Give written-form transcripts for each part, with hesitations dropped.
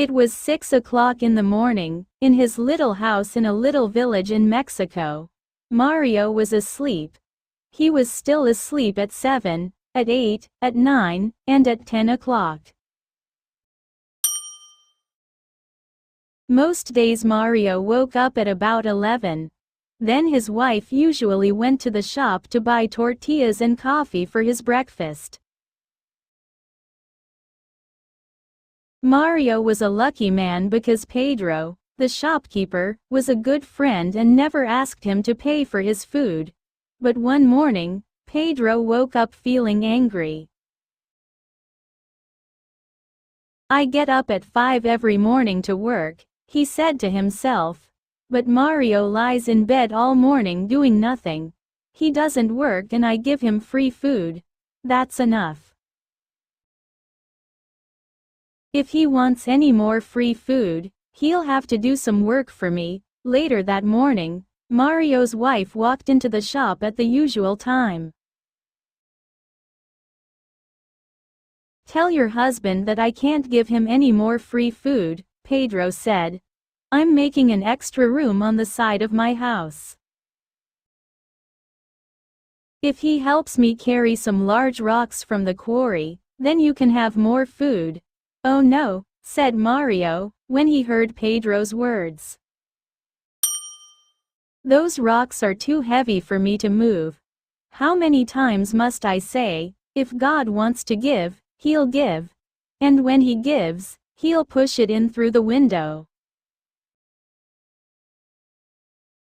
It was 6 o'clock in the morning, in his little house in a little village in Mexico. Mario was asleep. He was still asleep at 7, at 8, at 9, and at 10 o'clock. Most days Mario woke up at about 11. Then his wife usually went to the shop to buy tortillas and coffee for his breakfast. Mario was a lucky man because Pedro, the shopkeeper, was a good friend and never asked him to pay for his food. But one morning, Pedro woke up feeling angry. "I get up at 5 every morning to work," he said to himself. "But Mario lies in bed all morning doing nothing. He doesn't work and I give him free food. That's enough. If he wants any more free food, he'll have to do some work for me." Later that morning, Mario's wife walked into the shop at the usual time. "Tell your husband that I can't give him any more free food," Pedro said. "I'm making an extra room on the side of my house. If he helps me carry some large rocks from the quarry, then you can have more food." "Oh no," said Mario, when he heard Pedro's words. "Those rocks are too heavy for me to move. How many times must I say, if God wants to give, he'll give. And when he gives, he'll push it in through the window.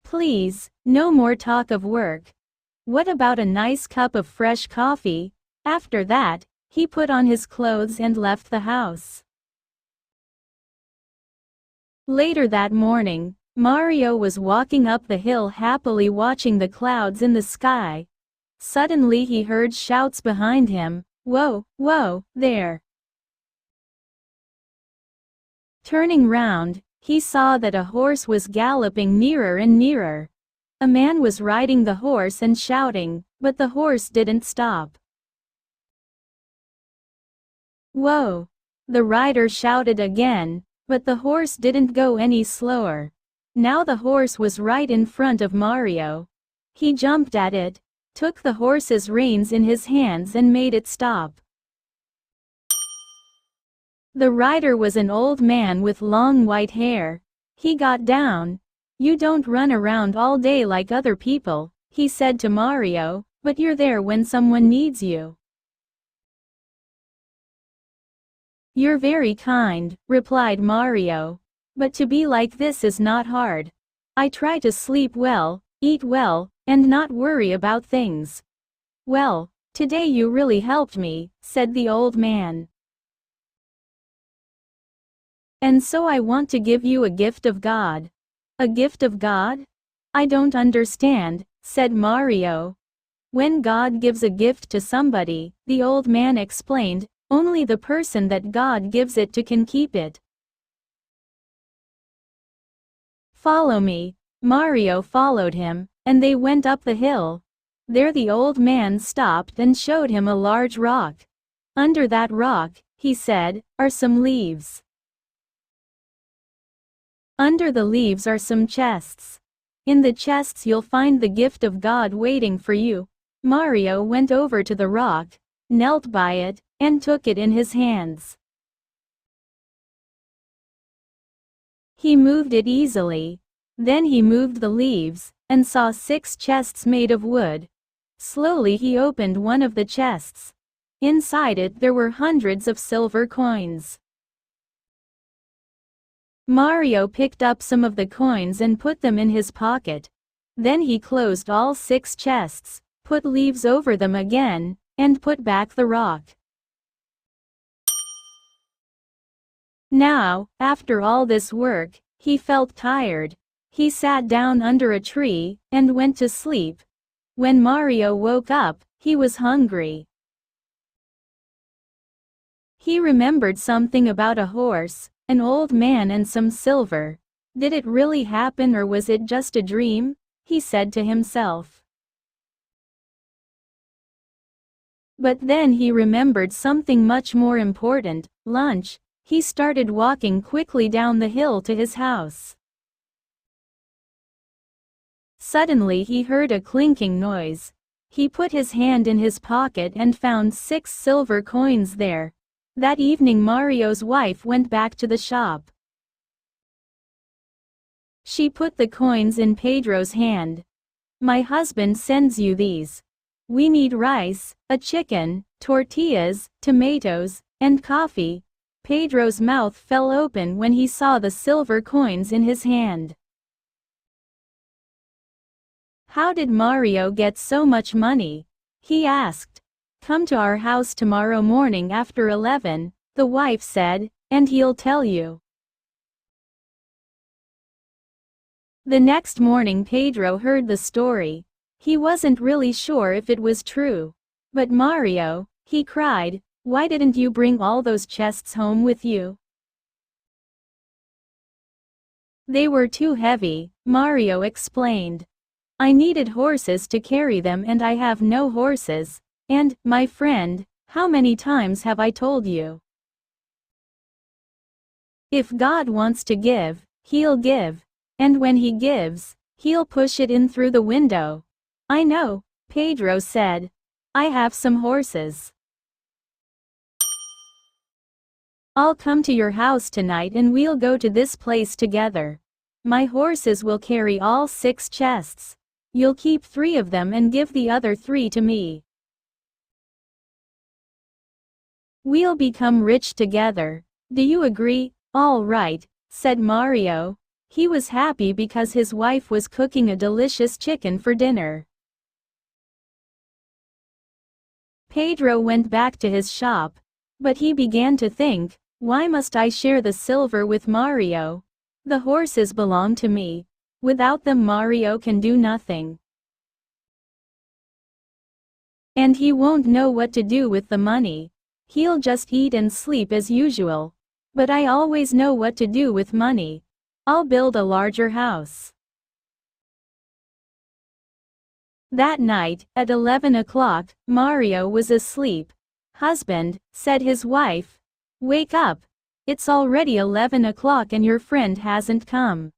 Please, no more talk of work. What about a nice cup of fresh coffee?" After that, he put on his clothes and left the house. Later that morning, Mario was walking up the hill happily watching the clouds in the sky. Suddenly he heard shouts behind him. "Whoa, whoa, there!" Turning round, he saw that a horse was galloping nearer and nearer. A man was riding the horse and shouting, but the horse didn't stop. "Whoa!" The rider shouted again, but the horse didn't go any slower. Now the horse was right in front of Mario. He jumped at it, took the horse's reins in his hands and made it stop. The rider was an old man with long white hair. He got down. "You don't run around all day like other people," he said to Mario, "but you're there when someone needs you." "You're very kind," replied Mario. "But to be like this is not hard. I try to sleep well, eat well, and not worry about things." "Well, today you really helped me," said the old man. "And so I want to give you a gift of God." "A gift of God? I don't understand," said Mario. "When God gives a gift to somebody," the old man explained, "only the person that God gives it to can keep it. Follow me." Mario followed him, and they went up the hill. There the old man stopped and showed him a large rock. "Under that rock," he said, "are some leaves. Under the leaves are some chests. In the chests you'll find the gift of God waiting for you." Mario went over to the rock, knelt by it, and took it in his hands. He moved it easily. Then he moved the leaves, and saw 6 chests made of wood. Slowly he opened one of the chests. Inside it there were hundreds of silver coins. Mario picked up some of the coins and put them in his pocket. Then he closed all 6 chests, put leaves over them again, and put back the rock. Now, after all this work, he felt tired. He sat down under a tree, and went to sleep. When Mario woke up, he was hungry. He remembered something about a horse, an old man and some silver. Did it really happen or was it just a dream? He said to himself. But then he remembered something much more important, lunch. He started walking quickly down the hill to his house. Suddenly he heard a clinking noise. He put his hand in his pocket and found 6 silver coins there. That evening Mario's wife went back to the shop. She put the coins in Pedro's hand. "My husband sends you these. We need rice, a chicken, tortillas, tomatoes, and coffee." Pedro's mouth fell open when he saw the silver coins in his hand. How did Mario get so much money? He asked. "Come to our house tomorrow morning after 11, the wife said, "and he'll tell you." The next morning Pedro heard the story. He wasn't really sure if it was true. "But Mario," he cried, "why didn't you bring all those chests home with you?" "They were too heavy," Mario explained. "I needed horses to carry them and I have no horses. And, my friend, how many times have I told you? If God wants to give, He'll give. And when He gives, He'll push it in through the window." "I know," Pedro said. "I have some horses. I'll come to your house tonight and we'll go to this place together. My horses will carry all 6 chests. You'll keep 3 of them and give the other 3 to me. We'll become rich together. Do you agree?" "All right," said Mario. He was happy because his wife was cooking a delicious chicken for dinner. Pedro went back to his shop. But he began to think, "Why must I share the silver with Mario? The horses belong to me. Without them Mario can do nothing. And he won't know what to do with the money. He'll just eat and sleep as usual. But I always know what to do with money. I'll build a larger house." That night, at 11 o'clock, Mario was asleep. "Husband," said his wife, "wake up. It's already 11 o'clock and your friend hasn't come."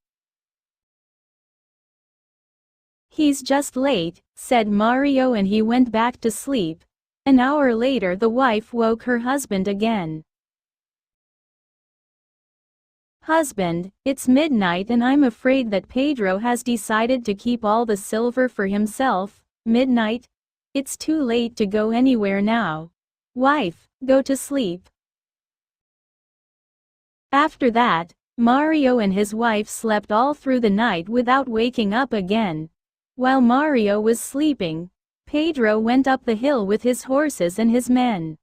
"He's just late," said Mario, and he went back to sleep. An hour later the wife woke her husband again. "Husband, it's midnight and I'm afraid that Pedro has decided to keep all the silver for himself." "Midnight? It's too late to go anywhere now. Wife, go to sleep." After that, Mario and his wife slept all through the night without waking up again. While Mario was sleeping, Pedro went up the hill with his horses and his men.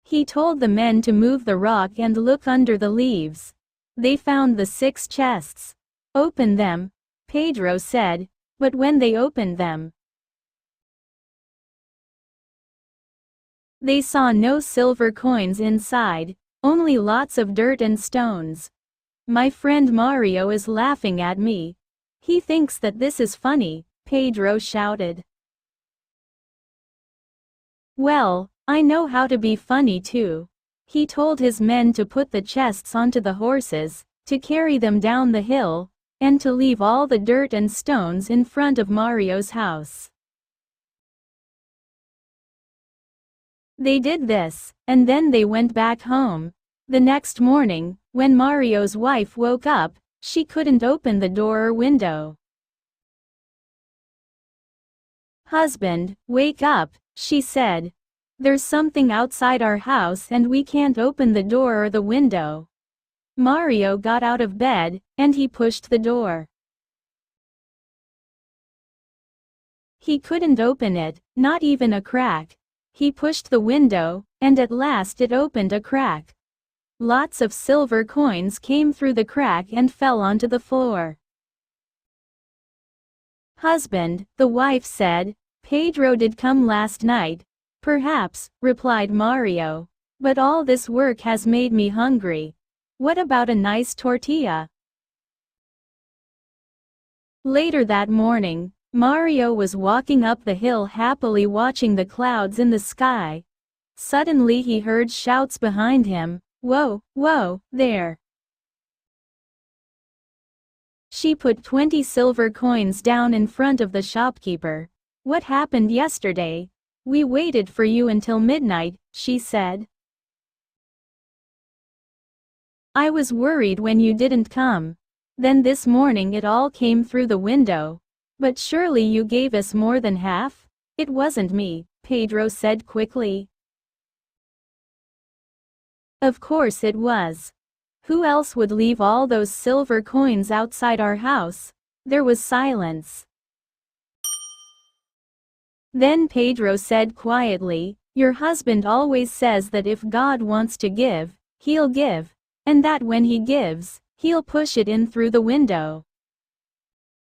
He told the men to move the rock and look under the leaves. They found the 6 chests. "Open them," Pedro said, but when they opened them, they saw no silver coins inside, only lots of dirt and stones. "My friend Mario is laughing at me. He thinks that this is funny," Pedro shouted. "Well, I know how to be funny too." He told his men to put the chests onto the horses, to carry them down the hill, and to leave all the dirt and stones in front of Mario's house. They did this, and then they went back home. The next morning, when Mario's wife woke up, she couldn't open the door or window. "Husband, wake up," she said. "There's something outside our house and we can't open the door or the window." Mario got out of bed, and he pushed the door. He couldn't open it, not even a crack. He pushed the window, and at last it opened a crack. Lots of silver coins came through the crack and fell onto the floor. "Husband," the wife said, "Pedro did come last night." "Perhaps," replied Mario. "But all this work has made me hungry. What about a nice tortilla?" Later that morning, Mario was walking up the hill happily watching the clouds in the sky. Suddenly he heard shouts behind him. Whoa, whoa, there! She put 20 silver coins down in front of the shopkeeper. What happened yesterday? We waited for you until midnight, she said. I was worried when you didn't come. Then this morning it all came through the window. But surely you gave us more than half? It wasn't me, Pedro said quickly. Of course it was. Who else would leave all those silver coins outside our house? There was silence. Then Pedro said quietly, your husband always says that if God wants to give, he'll give, and that when he gives, he'll push it in through the window.